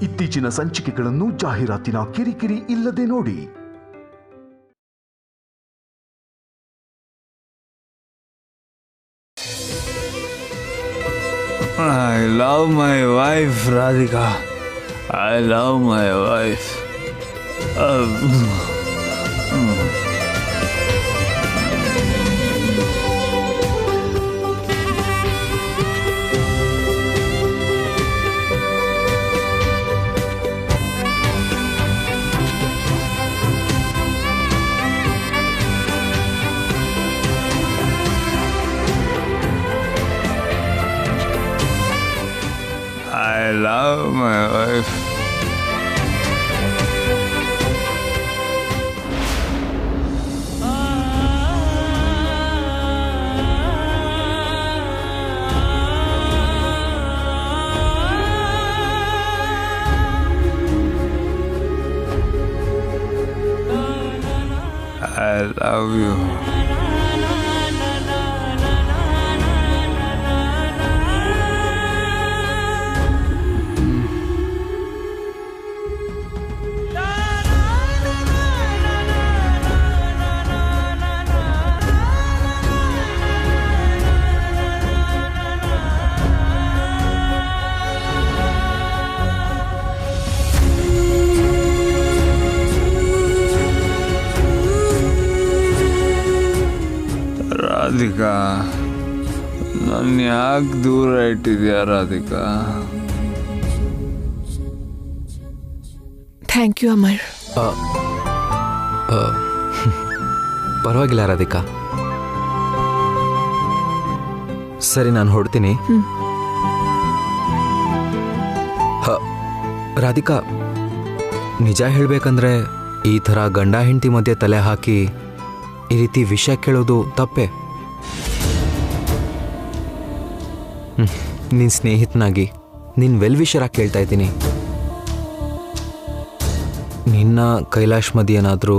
ಇತ್ತೀಚಿನ ಸಂಚಿಕೆಗಳನ್ನು ಜಾಹೀರಾತಿನ ಕಿರಿಕಿರಿ ಇಲ್ಲದೆ ನೋಡಿ. I love my wife, Radhika. I love my wife. I love my wife. I love you. Radhika, ನನ್ನ ಯಾಕೆ ದೂರ ಇಟ್ಟಿದ್ಯಾ ರಾಧಿಕಾ? Thank you Amar. ಪರವಾಗಿಲ್ಲ ರಾಧಿಕಾ. ಸರಿ, ನಾನು ಹೊರಡ್ತೀನಿ. ರಾಧಿಕಾ, ನಿಜ ಹೇಳಬೇಕಂದ್ರೆ ಈ ಥರ ಗಂಡ ಹೆಂಡತಿ ಮಧ್ಯೆ ತಲೆ ಹಾಕಿ ಈ ರೀತಿ ವಿಷಯ ಕೇಳೋದು ತಪ್ಪೆ. ನಿನ್ನ ಸ್ನೇಹಿತನಾಗಿ, ನಿನ್ನ ವೆಲ್ ವಿಷರಾಗಿ ಕೇಳ್ತಾ ಇದ್ದೀನಿ. ನಿನ್ನ ಕೈಲಾಶ್ ಮದಿ ಏನಾದರೂ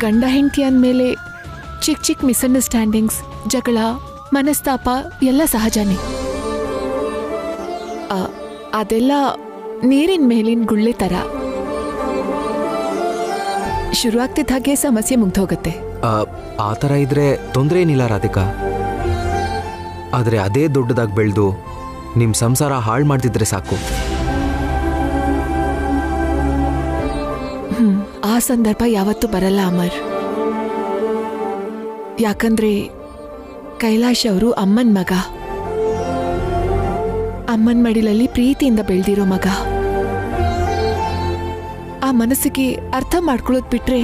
ಗಂಡ ಹೆಂಡತಿ ಅಂದಮೇಲೆ ಚಿಕ್ಕ ಚಿಕ್ಕ ಮಿಸ್ಅಂಡರ್ಸ್ಟ್ಯಾಂಡಿಂಗ್ಸ್, ಜಗಳ, ಮನಸ್ತಾಪ ಎಲ್ಲ ಸಹಜನೇ. ಅದೆಲ್ಲ ನೀರಿನ ಮೇಲಿನ ಗುಳ್ಳೆ ಥರ. ಶುರುವಾಗ್ತಿದ್ದ ಹಾಗೆ ಸಮಸ್ಯೆ ಮುಗ್ದೋಗತ್ತೆ. ಆ ಥರ ಇದ್ರೆ ತೊಂದರೆ ಏನಿಲ್ಲ ರಾಧಿಕಾ. ಆದರೆ ಅದೇ ದೊಡ್ಡದಾಗಿ ಬೆಳೆದು ನಿಮ್ಮ ಸಂಸಾರ ಹಾಳು ಮಾಡ್ತಿದ್ರೆ ಸಾಕು. ಆ ಸಂದರ್ಭ ಯಾವತ್ತೂ ಬರಲ್ಲ ಅಮರ್. ಯಾಕಂದ್ರೆ ಕೈಲಾಶ್ ಅವರು ಅಮ್ಮನ ಮಗ, ಅಮ್ಮನ ಮಡಿಲಲ್ಲಿ ಪ್ರೀತಿಯಿಂದ ಬೆಳೆದಿರೋ ಮಗ. ಆ ಮನಸ್ಸಿಗೆ ಅರ್ಥ ಮಾಡ್ಕೊಳ್ಳೋದು ಬಿಟ್ರೆ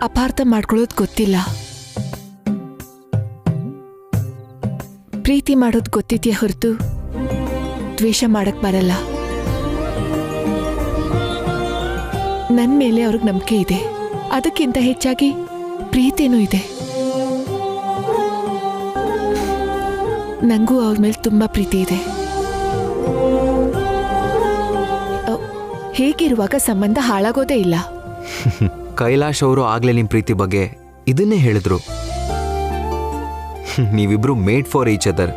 ಅಪಾರ್ಥ ಮಾಡ್ಕೊಳ್ಳೋದು ಗೊತ್ತಿಲ್ಲ. ಪ್ರೀತಿ ಮಾಡೋದು ಗೊತ್ತಿದೆಯೇ ಹೊರತು ದ್ವೇಷ ಮಾಡಕ್ ಬರಲ್ಲ. ನನ್ನ ಮೇಲೆ ಅವ್ರಿಗೆ ನಂಬಿಕೆ ಇದೆ, ಅದಕ್ಕಿಂತ ಹೆಚ್ಚಾಗಿ ಪ್ರೀತಿನೂ ಇದೆ. ನಂಗೂ ಅವ್ರ ಮೇಲೆ ತುಂಬಾ ಪ್ರೀತಿ ಇದೆ. ಹೇಗಿರುವಾಗ ಸಂಬಂಧ ಹಾಳಾಗೋದೇ ಇಲ್ಲ. ಕೈಲಾಶ್ ಅವರು ಆಗ್ಲೇ ನಿಮ್ಮ ಪ್ರೀತಿ ಬಗ್ಗೆ ಇದನ್ನೇ ಹೇಳಿದ್ರು. ನೀವಿಬ್ರು ಮೇಡ್ ಫಾರ್ ಈಚ್ ಅದರ್.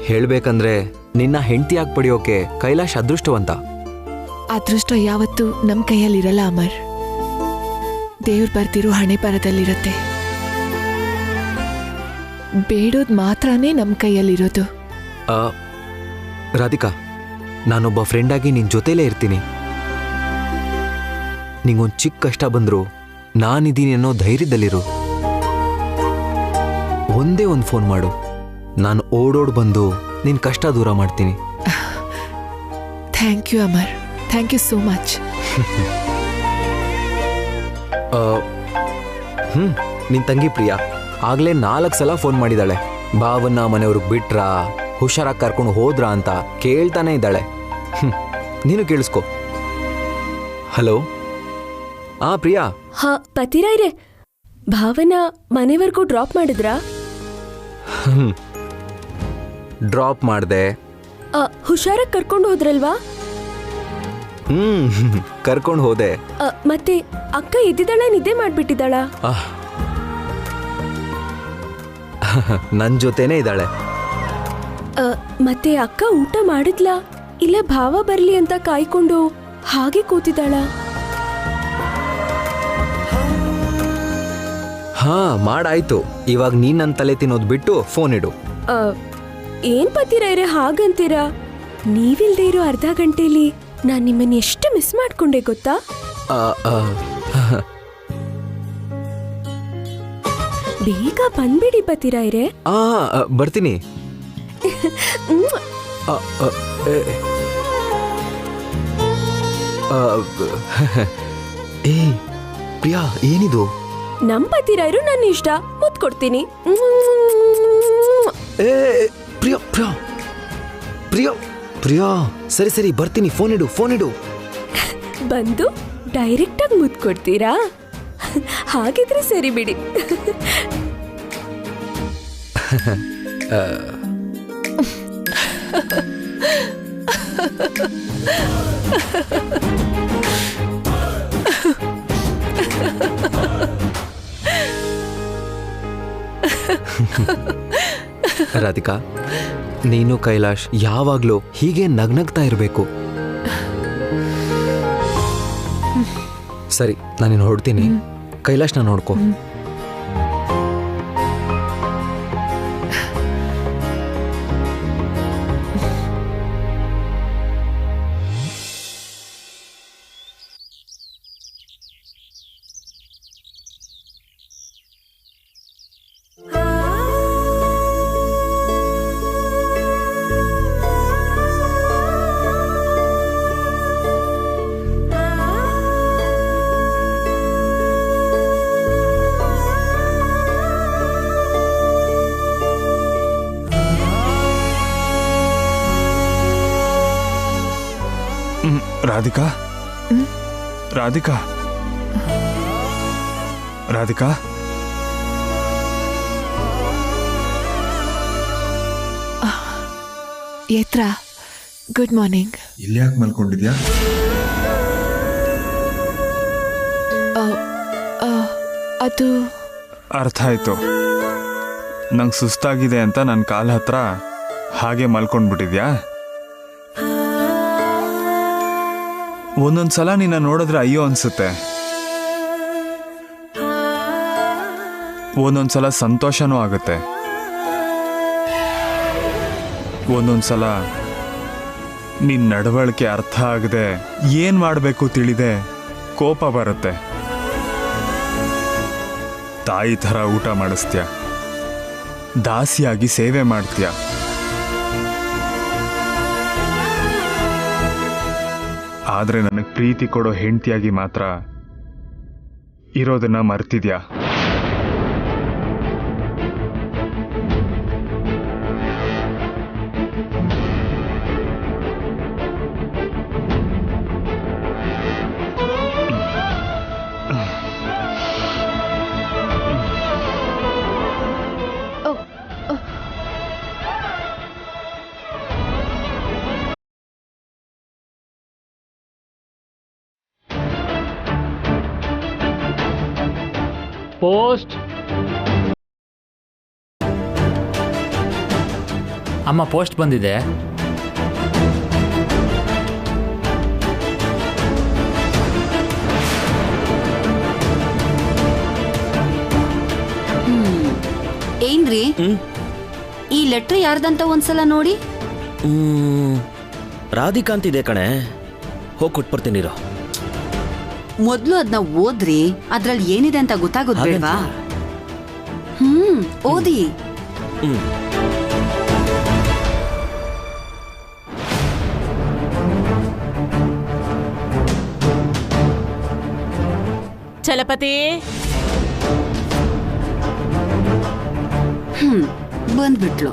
ಹೇಳ್ಬೇಕಂದ್ರೆ ನಿನ್ನ ಹೆಂಡತಿಯಾಗಿ ಪಡೆಯೋಕೆ ಕೈಲಾಶ್ ಅದೃಷ್ಟವಂತ. ಅದೃಷ್ಟ ಯಾವತ್ತೂ ನಮ್ಮ ಕೈಯಲ್ಲಿರಲ್ಲ ಅಮರ್. ದೇವ್ರು ಬರ್ತಿರೋ ಹಣೆ ಬರದಲ್ಲಿರತ್ತೆ. ಬೇಡೋದು ಮಾತ್ರನೇ ನಮ್ಮ ಕೈಯಲ್ಲಿರೋದು. ರಾಧಿಕಾ, ನಾನೊಬ್ಬ ಫ್ರೆಂಡಾಗಿ ನಿನ್ನ ಜೊತೆಲೇ ಇರ್ತೀನಿ. ನಿಂಗೊಂದು ಚಿಕ್ಕ ಕಷ್ಟ ಬಂದರೂ ನಾನಿದ್ದೀನಿ ಅನ್ನೋ ಧೈರ್ಯದಲ್ಲಿರು. ಒಂದೇ ಒಂದು ಫೋನ್ ಮಾಡು, ನಾನು ಓಡೋಡ್ ಬಂದು ನಿನ್ನ ಕಷ್ಟ ದೂರ ಮಾಡ್ತೀನಿ. Thank you Amar, thank you so much. ನಿನ್ನ ತಂಗಿ ಪ್ರಿಯಾ ಆಗ್ಲೇ 4 ಸಲ ಫೋನ್ ಮಾಡಿದಾಳೆ. ಬಾವನ್ನ ಮನೆಯವ್ರಿಗೆ ಬಿಟ್ರಾ, ಹುಷಾರಾಗಿ ಕರ್ಕೊಂಡು ಹೋದ್ರಾ ಅಂತ ಕೇಳ್ತಾನೆ ಇದ್ದಾಳೆ. ನೀನು ಕೇಳಿಸ್ಕೊ. ಹಲೋ. ಪ್ರಿಯಾ. ಹಾ ಪತಿರಾಯ್ರೆ, ಭಾವನ ಮನೆವರೆಗೂ ಡ್ರಾಪ್ ಮಾಡಿದ್ರಾ? ಡ್ರಾಪ್ ಮಾಡಿದೆ. ಹುಷಾರಾಗಿ ಕರ್ಕೊಂಡು ಹೋದ್ರಲ್ವಾ? ಕರ್ಕೊಂಡು ಹೋದೆ. ಮತ್ತೆ ಅಕ್ಕ ಎದ್ದಿದ್ದಾಳ, ನಿದ್ದೆ ಮಾಡ್ಬಿಟ್ಟಿದ್ದಾಳ? ನನ್ ಜೊತೆನೇ ಇದ್ದಾಳೆ. ಮತ್ತೆ ಅಕ್ಕ ಊಟ ಮಾಡಿದ್ಲಾ ಇಲ್ಲ ಭಾವ ಬರ್ಲಿ ಅಂತ ಕಾಯ್ಕೊಂಡು ಹಾಗೆ ಕೂತಿದ್ದಾಳ? ಹಾ, ಮಾಡಾಯ್ತು. ಇವಾಗ ನೀನ್ ನನ್ ತಲೆ ತಿನ್ನೋದ್ ಬಿಟ್ಟು ಫೋನ್ ಇಡು. ಏನ್ ಪತಿರಾಯ್ರೆ ಹಾಗಂತೀರಾ? ನೀವಿಲ್ದೇ ಇರೋ ಅರ್ಧ ಗಂಟೆಲಿ ನಾನ್ ನಿಮ್ಮನ್ನ ಎಷ್ಟು ಮಿಸ್ ಮಾಡ್ಕೊಂಡೆ ಗೊತ್ತಾ? ಬೇಗ ಬಂದ್ಬಿಡಿ ಪತಿರಾಯ್ರೆ. ಬರ್ತೀನಿ. ಏ ಪ್ರಿಯಾ, ಏನಿದು? ನಮ್ ಪತಿರಾಯ್ರು ನನ್ನ ಇಷ್ಟ, ಮುತ್ ಕೊಡ್ತೀನಿ. ಏ ಪ್ರಿಯಾ ಪ್ರಿಯಾ ಪ್ರಿಯಾ ಪ್ರಿಯಾ, ಸರಿ ಸರಿ ಬರ್ತೀನಿ. ಫೋನ್ ಇಡು, ಫೋನ್ ಇಡು. ಬಂದು ಡೈರೆಕ್ಟ್ ಆಗಿ ಮುತ್ ಕೊಡ್ತೀರಾ? ಹಾಗಿದ್ರೆ ಸರಿ ಬಿಡಿ. ರಾಧಿಕಾ, ನೀನು ಕೈಲಾಶ್ ಯಾವಾಗ್ಲೂ ಹೀಗೆ ನಗ್ನಗ್ತಾ ಇರಬೇಕು. ಸರಿ, ನಾನಿನ್ನು ಹೊರಡ್ತೀನಿ. ಕೈಲಾಶ್ನ ನೋಡ್ಕೋ. ರಾಧಿಕಾ, ರಾಧಿಕಾ, ರಾಧಿಕಾ, ಏತ್ರ, ಗುಡ್ ಮಾರ್ನಿಂಗ್. ಇಲ್ಲಿ ಯಾಕೆ ಮಲ್ಕೊಂಡಿದ್ಯಾ? ಅದು ಅರ್ಥ ಆಯ್ತು. ನಂಗೆ ಸುಸ್ತಾಗಿದೆ ಅಂತ ನನ್ನ ಕಾಲ ಹತ್ರ ಹಾಗೆ ಮಲ್ಕೊಂಡ್ಬಿಟ್ಟಿದ್ಯಾ? ಒಂದೊಂದ್ಸಲ ನಿನ್ನ ನೋಡಿದ್ರೆ ಅಯ್ಯೋ ಅನ್ಸುತ್ತೆ, ಒಂದೊಂದ್ಸಲ ಸಂತೋಷನೂ ಆಗುತ್ತೆ, ಒಂದೊಂದ್ಸಲ ನಿನ್ನ ನಡವಳಿಕೆ ಅರ್ಥ ಆಗದೆ ಏನ್ ಮಾಡಬೇಕು ತಿಳಿದೆ ಕೋಪ ಬರುತ್ತೆ. ತಾಯಿ ಥರ ಊಟ ಮಾಡಿಸ್ತೀಯ, ದಾಸಿಯಾಗಿ ಸೇವೆ ಮಾಡ್ತೀಯ. ಆದ್ರೆ ನನಗೆ ಪ್ರೀತಿ ಕೊಡೋ ಹೆಂಡತಿಯಾಗಿ ಮಾತ್ರ ಇರೋದನ್ನ ಮರ್ತಿದ್ಯಾ? ಪೋಸ್ಟ್. ಅಮ್ಮ, ಪೋಸ್ಟ್ ಬಂದಿದೆ. ಏನ್ರಿ ಈ ಲೆಟ್ರ್ ಯಾರ್ದಂತ ಒಂದ್ಸಲ ನೋಡಿ. ರಾಧಿಕಾಂತ್ ಇದೆ ಕಣೆ, ಹೋಗಿ ಕೊಟ್ಬರ್ತೀನಿರೋ. ಮೊದ್ಲು ಅದನ್ನ ಓದ್ರಿ, ಅದ್ರಲ್ಲಿ ಏನಿದೆ ಅಂತ ಗೊತ್ತಾಗೋದ್ ಬೇಡ್ವಾ? ಓದಿ. ಚಲಪತಿ, ಬಂದ್ಬಿಟ್ಲು.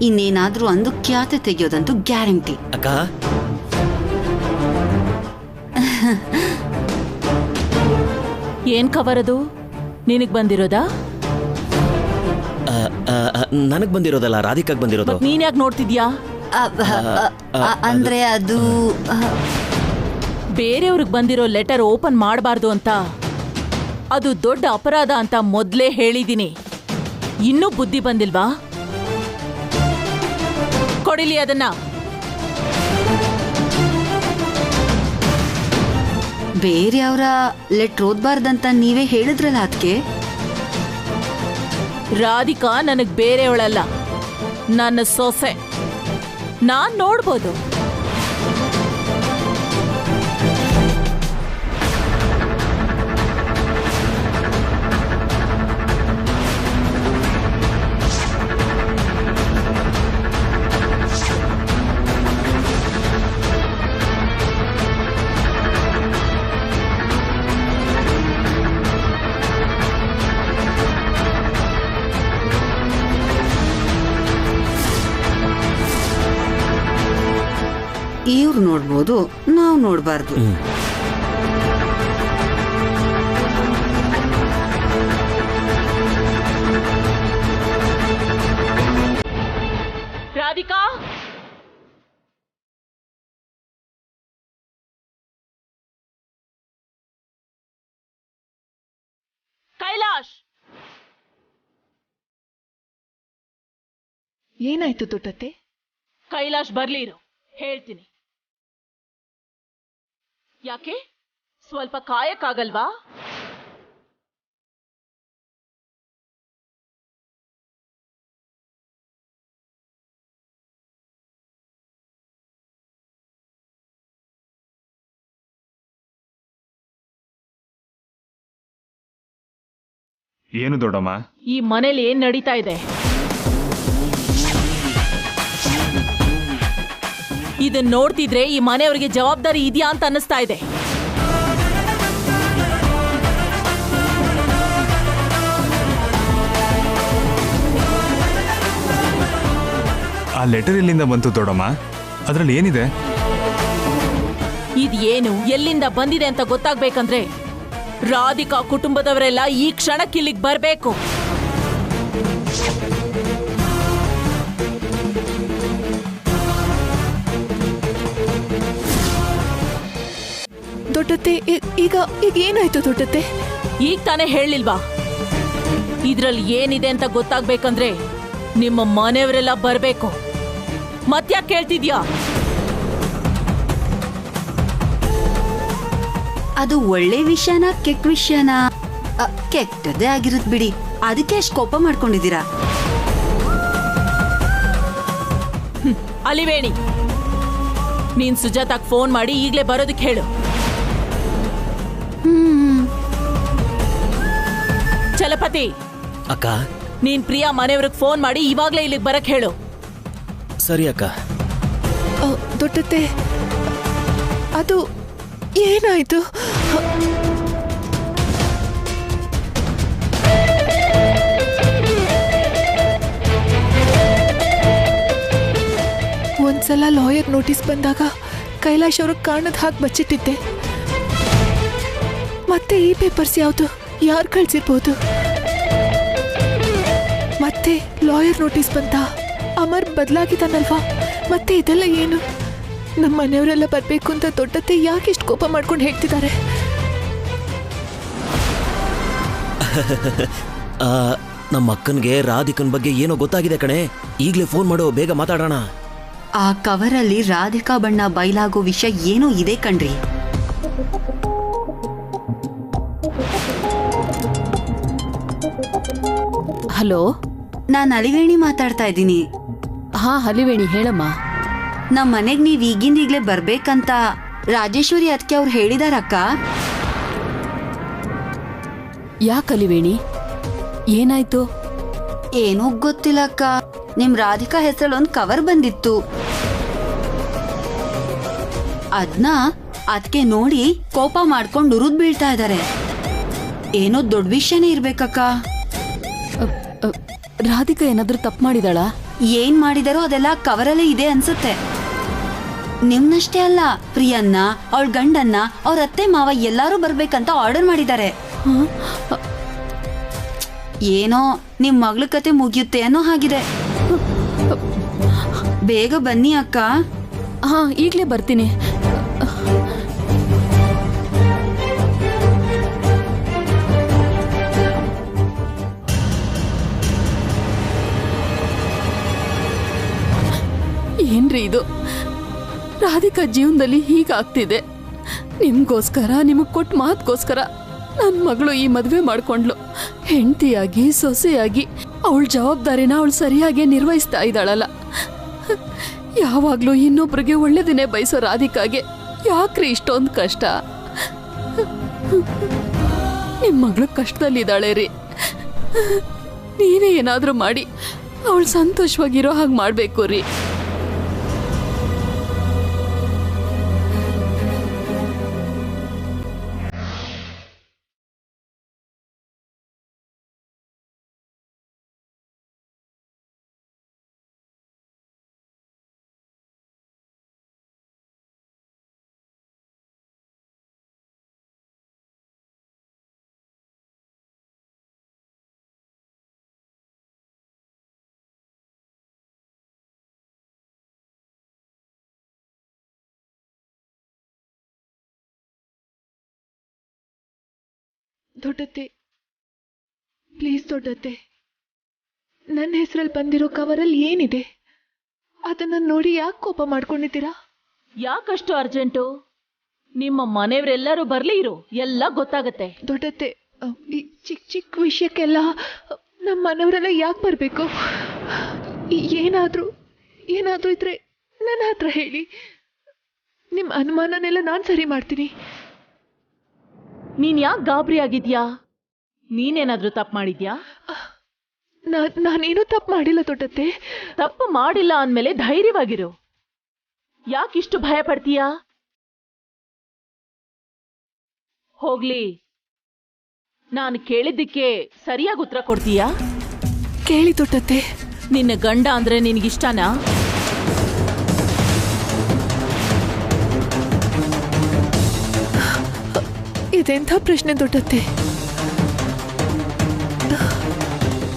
ಇನ್ನೇನಾದ್ರೂ ಅಂದು ಖ್ಯಾತೆ ತೆಗೆಯೋದಂತೂ ಗ್ಯಾರಂಟಿ. ಅಕ್ಕ, ಏನ್ ಕವರ್ ಅದು? ನಿನಗ್ ಬಂದಿರೋದಾ? ನನಗ್ ಬಂದಿರೋದಲ್ಲ, ರಾಧಿಕಾಗ್ ಬಂದಿರೋದು. ನೀನ್ ಯಾಕೆ ನೋಡ್ತಿದ್ಯಾ? ಅಂದ್ರೆ ಅದು ಬೇರೆಯವ್ರಿಗೆ ಬಂದಿರೋ ಲೆಟರ್ ಓಪನ್ ಮಾಡಬಾರ್ದು ಅಂತ ಅದು ದೊಡ್ಡ ಅಪರಾಧ ಅಂತ ಮೊದಲೇ ಹೇಳಿದ್ದೀನಿ. ಇನ್ನೂ ಬುದ್ಧಿ ಬಂದಿಲ್ವಾ? ಕೊಡಿಲಿ ಅದನ್ನ. ಬೇರೆಯವರ ಲೆಟ್ರ್ ಓದ್ಬಾರ್ದಂತ ನೀವೇ ಹೇಳಿದ್ರಲ್ಲ ಅದಕ್ಕೆ. ರಾಧಿಕಾ ನನಗ್ ಬೇರೆಯವಳಲ್ಲ, ನನ್ನ ಸೊಸೆ. ನಾನ್ ನೋಡ್ಬೋದು. ಇವ್ರು ನೋಡ್ಬೋದು, ನಾವು ನೋಡ್ಬಾರ್ದು. ರಾಧಿಕಾ, ಕೈಲಾಶ್, ಏನಾಯ್ತು ದೊಡ್ಡತ್ತೆ? ಕೈಲಾಶ್ ಬರ್ಲಿರು, ಹೇಳ್ತೀನಿ. ಯಾಕೆ? ಸ್ವಲ್ಪ ಕಾಯಕ್ಕಾಗಲ್ವಾ? ಏನು ದೊಡ್ಡಮ್ಮ? ಈ ಮನೇಲಿ ಏನ್ ನಡೀತಾ ಇದೆ? ಇದನ್ನ ನೋಡ್ತಿದ್ರೆ ಈ ಮನೆಯವರಿಗೆ ಜವಾಬ್ದಾರಿ ಇದೆಯಾ ಅಂತ ಅನ್ನಿಸ್ತಾ ಇದೆ. ಆ ಲೆಟರ್ ಎಲ್ಲಿಂದ ಬಂತು ದೊಡ್ಡಮ್ಮ? ಅದ್ರಲ್ಲಿ ಏನಿದೆ? ಇದೇನು ಎಲ್ಲಿಂದ ಬಂದಿದೆ ಅಂತ ಗೊತ್ತಾಗ್ಬೇಕಂದ್ರೆ ರಾಧಿಕಾ ಕುಟುಂಬದವರೆಲ್ಲ ಈ ಕ್ಷಣಕ್ಕಿಲ್ಲಿಗೆ ಬರಬೇಕು. ದೊಡ್ಡತ್ತೆ, ಈಗ ಈಗ ಏನಾಯ್ತು ದೊಡ್ಡತ್ತೆ? ಈಗ ತಾನೇ ಹೇಳಿಲ್ವಾ? ಇದ್ರಲ್ಲಿ ಏನಿದೆ ಅಂತ ಗೊತ್ತಾಗ್ಬೇಕಂದ್ರೆ ನಿಮ್ಮ ಮನೆಯವರೆಲ್ಲ ಬರ್ಬೇಕು. ಮತ್ಯಾಕೆ ಕೇಳ್ತಿದ್ಯಾ? ಅದು ಒಳ್ಳೆ ವಿಷಯನ ಕೆಟ್ಟ ವಿಷಯನ? ಕೆಟ್ಟದ್ದೇ ಆಗಿರುತ್ ಬಿಡಿ, ಅದಕ್ಕೆ ಅಷ್ಟು ಕೋಪ ಮಾಡ್ಕೊಂಡಿದ್ದೀರಾ? ಅಲಿವೇಣಿ, ನೀನ್ ಸುಜಾತಾಗ್ ಫೋನ್ ಮಾಡಿ ಈಗ್ಲೇ ಬರೋದಕ್ಕೆ ಹೇಳು. ಚಲಪತಿ, ಅಕ್ಕ. ನೀನ್ ಪ್ರಿಯಾ ಮನೆಯವ್ರಿಗೆ ಫೋನ್ ಮಾಡಿ ಇವಾಗ್ಲೇ ಇಲ್ಲಿಗೆ ಬರಕ್ ಹೇಳು. ಸರಿ ಅಕ್ಕ. ದೊಡ್ಡತ್ತೆ, ಅದು ಏನಾಯ್ತು? ಒಂದ್ಸಲ ಲಾಯರ್ ನೋಟಿಸ್ ಬಂದಾಗ ಕೈಲಾಶ್ ಅವ್ರಿಗೆ ಕಾರಣದ ಹಾಗೆ ಬಚ್ಚಿಟ್ಟಿದ್ದೆ. ಮತ್ತೆ ಈ ಪೇಪರ್ಸ್ ಯಾವುದು? ಯಾರು ಕಳ್ಸಿರ್ಬೋದು? ಮತ್ತೆ ಲಾಯರ್ ನೋಟಿಸ್ ಬಂತ? ಅಮರ್ ಬದಲಾಗಿದ್ದಾನಲ್ವಾ? ಮತ್ತೆ ಇದೆಲ್ಲ ಏನು? ನಮ್ಮ ಮನೆಯವರೆಲ್ಲ ಬರ್ಬೇಕು ಅಂತ ದೊಡ್ಡತ್ತೆ ಯಾಕೆ ಇಷ್ಟು ಕೋಪ ಮಾಡ್ಕೊಂಡು ಹೇಳ್ತಿದ್ದಾರೆ? ನಮ್ಮ ಅಕ್ಕನ್ಗೆ ರಾಧಿಕನ್ ಬಗ್ಗೆ ಏನೋ ಗೊತ್ತಾಗಿದೆ ಕಣೆ. ಈಗ್ಲೇ ಫೋನ್ ಮಾಡೋ, ಬೇಗ ಮಾತಾಡೋಣ. ಆ ಕವರಲ್ಲಿ ರಾಧಿಕಾ ಬಣ್ಣ ಬಯಲಾಗೋ ವಿಷಯ ಏನೋ ಇದೆ ಕಣ್ರಿ. ಹಲೋ, ನಾನ್ ಅಲಿವೇಣಿ ಮಾತಾಡ್ತಾ ಇದ್ದೀನಿ. ಹಾ ಅಲಿವೇಣಿ, ಹೇಳಮ್ಮ. ನಮ್ಮ ಮನೆಗ್ ನೀವ್ ಈಗಿಂದೀಗ್ಲೇ ಬರ್ಬೇಕಂತ ರಾಜೇಶ್ವರಿ ಅದಕ್ಕೆ ಅವ್ರು ಹೇಳಿದಾರಕ್ಕ. ಯಾಕೆ ಅಲಿವೇಣಿ, ಏನಾಯ್ತು? ಏನೂ ಗೊತ್ತಿಲ್ಲ ಅಕ್ಕ, ನಿಮ್ ರಾಧಿಕಾ ಹೆಸರಲ್ಲಿ ಒಂದು ಕವರ್ ಬಂದಿತ್ತು. ಅದ್ನ ಅದಕ್ಕೆ ನೋಡಿ ಕೋಪ ಮಾಡ್ಕೊಂಡು ಉರಿದ್ ಬೀಳ್ತಾ ಇದಾರೆ. ಏನೋ ದೊಡ್ಡ ವಿಷಯನೇ ಇರ್ಬೇಕಕ್ಕ. ರಾಧಿಕಾ ಏನಾದ್ರೂ ತಪ್ಪು ಮಾಡಿದಾಳ? ಏನ್ ಮಾಡಿದಾರೋ ಅದೆಲ್ಲ ಕವರಲ್ಲೇ ಇದೆ ಅನ್ಸುತ್ತೆ. ನಿಮ್ನಷ್ಟೇ ಅಲ್ಲ, ಪ್ರಿಯನ್ನ, ಅವಳ ಗಂಡನ್ನ, ಅವ್ರ ಅತ್ತೆ ಮಾವ ಎಲ್ಲಾರು ಬರ್ಬೇಕಂತ ಆರ್ಡರ್ ಮಾಡಿದ್ದಾರೆ. ಏನೋ ನಿಮ್ ಮಗಳ ಕತೆ ಮುಗಿಯುತ್ತೆ ಅನ್ನೋ ಹಾಗಿದೆ. ಬೇಗ ಬನ್ನಿ ಅಕ್ಕ. ಹಾ ಈಗ್ಲೇ ಬರ್ತೀನಿ. ಏನ್ರಿ ಇದು? ರಾಧಿಕಾ ಜೀವನದಲ್ಲಿ ಹೀಗಾಗ್ತಿದೆ. ನಿಮ್ಗೋಸ್ಕರ, ನಿಮಗ್ ಕೊಟ್ಟ ಮಾತ್ಗೋಸ್ಕರ ನನ್ನ ಮಗಳು ಈ ಮದುವೆ ಮಾಡ್ಕೊಂಡ್ಲು. ಹೆಂಡತಿಯಾಗಿ, ಸೊಸೆಯಾಗಿ ಅವಳ ಜವಾಬ್ದಾರಿನ ಅವಳು ಸರಿಯಾಗಿ ನಿರ್ವಹಿಸ್ತಾ ಇದ್ದಾಳಲ್ಲ. ಯಾವಾಗ್ಲೂ ಇನ್ನೊಬ್ರಿಗೆ ಒಳ್ಳೆದಿನೇ ಬಯಸೋ ರಾಧಿಕಾಗೆ ಯಾಕ್ರಿ ಇಷ್ಟೊಂದು ಕಷ್ಟ? ನಿಮ್ ಮಗಳು ಕಷ್ಟದಲ್ಲಿದ್ದಾಳೆ ರೀ. ನೀವೇ ಏನಾದ್ರೂ ಮಾಡಿ ಅವಳು ಸಂತೋಷವಾಗಿರೋ ಹಾಗೆ ಮಾಡ್ಬೇಕು ರೀ. ದೊಡ್ಡತ್ತೆ, ಪ್ಲೀಸ್ ದೊಡ್ಡತ್ತೆ, ನನ್ನ ಹೆಸರಲ್ಲಿ ಬಂದಿರೋ ಕವರಲ್ಲಿ ಏನಿದೆ ಅದನ್ನ ನೋಡಿ ಯಾಕೆ ಕೋಪ ಮಾಡ್ಕೊಂಡಿದ್ದೀರಾ? ಯಾಕಷ್ಟು ಅರ್ಜೆಂಟು? ನಿಮ್ಮ ಮನೆಯವರೆಲ್ಲರೂ ಬರ್ಲಿ ಇರು, ಎಲ್ಲ ಗೊತ್ತಾಗತ್ತೆ. ದೊಡ್ಡತ್ತೆ, ಈ ಚಿಕ್ಕ ಚಿಕ್ಕ ವಿಷಯಕ್ಕೆಲ್ಲ ನಮ್ಮ ಮನೆಯವರೆಲ್ಲ ಯಾಕೆ ಬರಬೇಕು? ಏನಾದ್ರೂ ಇದ್ರೆ ನನ್ನ ಹತ್ರ ಹೇಳಿ. ನಿಮ್ಮ ಅನುಮಾನನೆಲ್ಲ ನಾನು ಸರಿ ಮಾಡ್ತೀನಿ. ನೀನ್ ಯಾಕೆ ಗಾಬರಿ ಆಗಿದ್ಯಾ? ನೀನೇನಾದ್ರೂ ತಪ್ಪು ಮಾಡಿದ್ಯಾ? ನಾನೇನು ತಪ್ಪು ಮಾಡಿಲ್ಲ ದೊಡ್ಡತ್ತೆ. ತಪ್ಪು ಮಾಡಿಲ್ಲ ಅಂದ್ಮೇಲೆ ಧೈರ್ಯವಾಗಿರು. ಯಾಕಿಷ್ಟು ಭಯ ಪಡ್ತೀಯಾ? ಹೋಗ್ಲಿ, ನಾನು ಕೇಳಿದ್ದಕ್ಕೆ ಸರಿಯಾಗಿ ಉತ್ತರ ಕೊಡ್ತೀಯಾ? ಕೇಳಿ ದೊಡ್ಡತ್ತೆ. ನಿನ್ನ ಗಂಡ ಅಂದ್ರೆ ನಿನಗಿಷ್ಟನಾ? ಇದೆಂಥ ಪ್ರಶ್ನೆ ದೊಡ್ಡತ್ತೆ?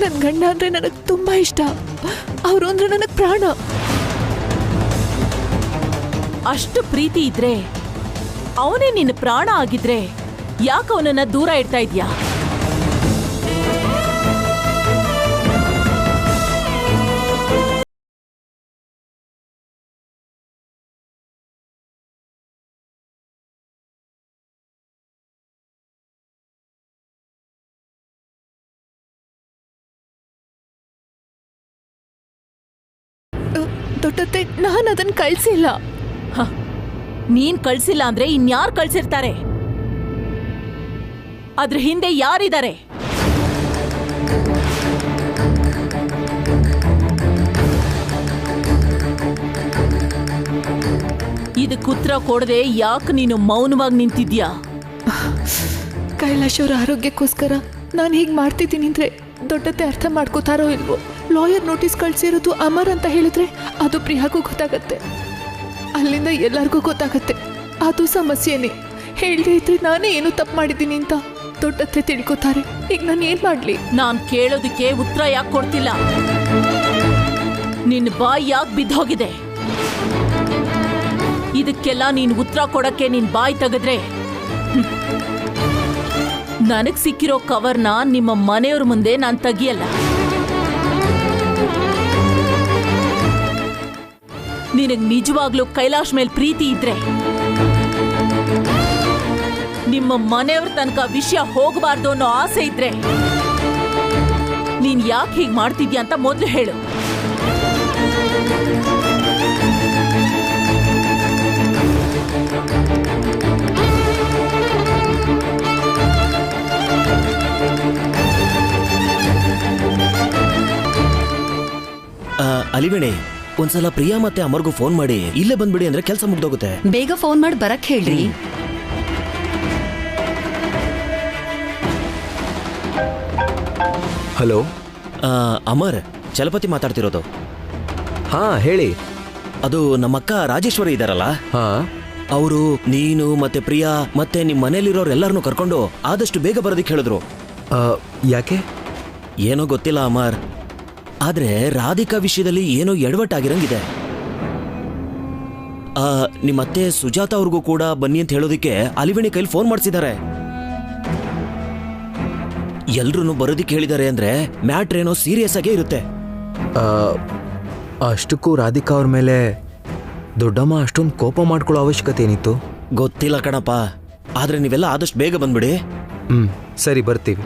ನನ್ನ ಗಂಡ ಅಂದ್ರೆ ನನಗೆ ತುಂಬಾ ಇಷ್ಟ. ಅವರು ಅಂದ್ರೆ ನನಗೆ ಪ್ರಾಣ. ಅಷ್ಟು ಪ್ರೀತಿ ಇದ್ರೆ, ಅವನೇ ನಿನ್ನ ಪ್ರಾಣ ಆಗಿದ್ರೆ ಯಾಕೆ ಅವನನ್ನ ದೂರ ಇಡ್ತಾ ಇದ್ಯಾ? ದೊಡ್ಡತ್ತೆ, ನಾನು ಅದನ್ನ ಕಳ್ಸಿಲ್ಲ. ನೀನ್ ಕಳ್ಸಿಲ್ಲ ಅಂದ್ರೆ ಇನ್ಯಾರು ಕಳ್ಸಿರ್ತಾರೆ? ಅದ್ರ ಹಿಂದೆ ಯಾರಿದ್ದಾರೆ? ಇದಕ್ಕೆ ಉತ್ತರ ಕೊಡದೆ ಯಾಕೆ ನೀನು ಮೌನವಾಗಿ ನಿಂತಿದ್ಯಾ? ಕೈಲಾಶ್ ಅವರ ಆರೋಗ್ಯಕ್ಕೋಸ್ಕರ ನಾನು ಹೀಗೆ ಮಾಡ್ತಿದ್ದೀನಿ ಅಂದ್ರೆ ದೊಡ್ಡತ್ತೆ ಅರ್ಥ ಮಾಡ್ಕೋತಾರೋ ಇಲ್ವೋ? ಲಾಯರ್ ನೋಟಿಸ್ ಕಳ್ಸಿರೋದು ಅಮರ್ ಅಂತ ಹೇಳಿದ್ರೆ ಅದು ಪ್ರಿಯಾಗೂ ಗೊತ್ತಾಗತ್ತೆ, ಅಲ್ಲಿಂದ ಎಲ್ಲರಿಗೂ ಗೊತ್ತಾಗತ್ತೆ. ಅದು ಸಮಸ್ಯೆನೇ. ಹೇಳ್ದೆ ಇದ್ರೆ ನಾನೇ ಏನು ತಪ್ಪು ಮಾಡಿದ್ದೀನಿ ಅಂತ ದೊಡ್ಡತ್ತೆ ತಿಳ್ಕೊತಾರೆ. ಈಗ ನಾನು ಏನ್ ಮಾಡ್ಲಿ? ನಾನ್ ಕೇಳೋದಕ್ಕೆ ಉತ್ತರ ಯಾಕೆ ಕೊಡ್ತಿಲ್ಲ? ನಿನ್ ಬಾಯಿ ಯಾಕೆ ಬಿದ್ದೋಗಿದೆ? ಇದಕ್ಕೆಲ್ಲ ನೀನ್ ಉತ್ತರ ಕೊಡಕ್ಕೆ ನಿನ್ ಬಾಯಿ ತೆಗೆದ್ರೆ ನನಗ್ ಸಿಕ್ಕಿರೋ ಕವರ್ನ ನಿಮ್ಮ ಮನೆಯವ್ರ ಮುಂದೆ ನಾನ್ ತೆಗಿಯಲ್ಲ. ನಿನಗ್ ನಿಜವಾಗ್ಲೂ ಕೈಲಾಶ್ ಮೇಲ್ ಪ್ರೀತಿ ಇದ್ರೆ, ನಿಮ್ಮ ಮನೆಯವ್ರ ತನಕ ವಿಷಯ ಹೋಗಬಾರ್ದು ಅನ್ನೋ ಆಸೆ ಇದ್ರೆ, ನೀನ್ ಯಾಕೆ ಹೀಗ್ ಮಾಡ್ತಿದ್ಯಾ ಅಂತ ಮೊದಲು ಹೇಳು. ಅಲಿವೇಣಿ, ಒಂದ್ಸಲ ಪ್ರಿಯಾ ಮತ್ತೆ ಅಮರ್ಗೂ ಫೋನ್ ಮಾಡಿ ಇಲ್ಲೇ ಬಂದ್ಬಿಡಿ ಅಂದ್ರೆ ಕೆಲಸ ಮುಗ್ದೋಗುತ್ತೆ. ಬೇಗ ಫೋನ್ ಮಾಡಿ ಬರಕ್ ಹೇಳ್ರಿ. ಹಲೋ, ಅಮರ್, ಚಲಪತಿ ಮಾತಾಡ್ತಿರೋದು. ಹಾ ಹೇಳಿ. ಅದು ನಮ್ಮಕ್ಕ ರಾಜೇಶ್ವರಿ ಇದಾರಲ್ಲ, ಹಾ, ಅವರು ನೀನು ಮತ್ತೆ ಪ್ರಿಯಾ ಮತ್ತೆ ನಿಮ್ ಮನೇಲಿರೋರೆಲ್ಲರನ್ನು ಕರ್ಕೊಂಡು ಆದಷ್ಟು ಬೇಗ ಬರೋದಿಕ್ ಹೇಳಿದ್ರು. ಯಾಕೆ? ಏನೋ ಗೊತ್ತಿಲ್ಲ ಅಮರ್, ಆದ್ರೆ ರಾಧಿಕಾ ವಿಷಯದಲ್ಲಿ ಏನೋ ಎಡವಟ್ಟಾಗಿರಂಗಿದೆ. ನಿಮ್ಮತ್ತೆ ಸುಜಾತ ಅವ್ರಿಗೂ ಕೂಡ ಬನ್ನಿ ಅಂತ ಹೇಳೋದಿಕ್ಕೆ ಅಲಿವೇಣಿ ಕೈಲಿ ಫೋನ್ ಮಾಡಿಸಿದ್ದಾರೆ. ಎಲ್ರೂ ಬರೋದಿಕ್ಕೆ ಹೇಳಿದ್ದಾರೆ ಅಂದ್ರೆ ಮ್ಯಾಟ್ರ್ ಏನೋ ಸೀರಿಯಸ್ ಆಗೇ ಇರುತ್ತೆ. ಅಷ್ಟಕ್ಕೂ ರಾಧಿಕಾ ಅವ್ರ ಮೇಲೆ ದೊಡ್ಡಮ್ಮ ಅಷ್ಟೊಂದು ಕೋಪ ಮಾಡ್ಕೊಳ್ಳೋ ಅವಶ್ಯಕತೆ ಏನಿತ್ತು? ಗೊತ್ತಿಲ್ಲ ಕಣಪ್ಪ, ಆದ್ರೆ ನೀವೆಲ್ಲ ಆದಷ್ಟು ಬೇಗ ಬಂದ್ಬಿಡಿ. ಸರಿ ಬರ್ತೀವಿ.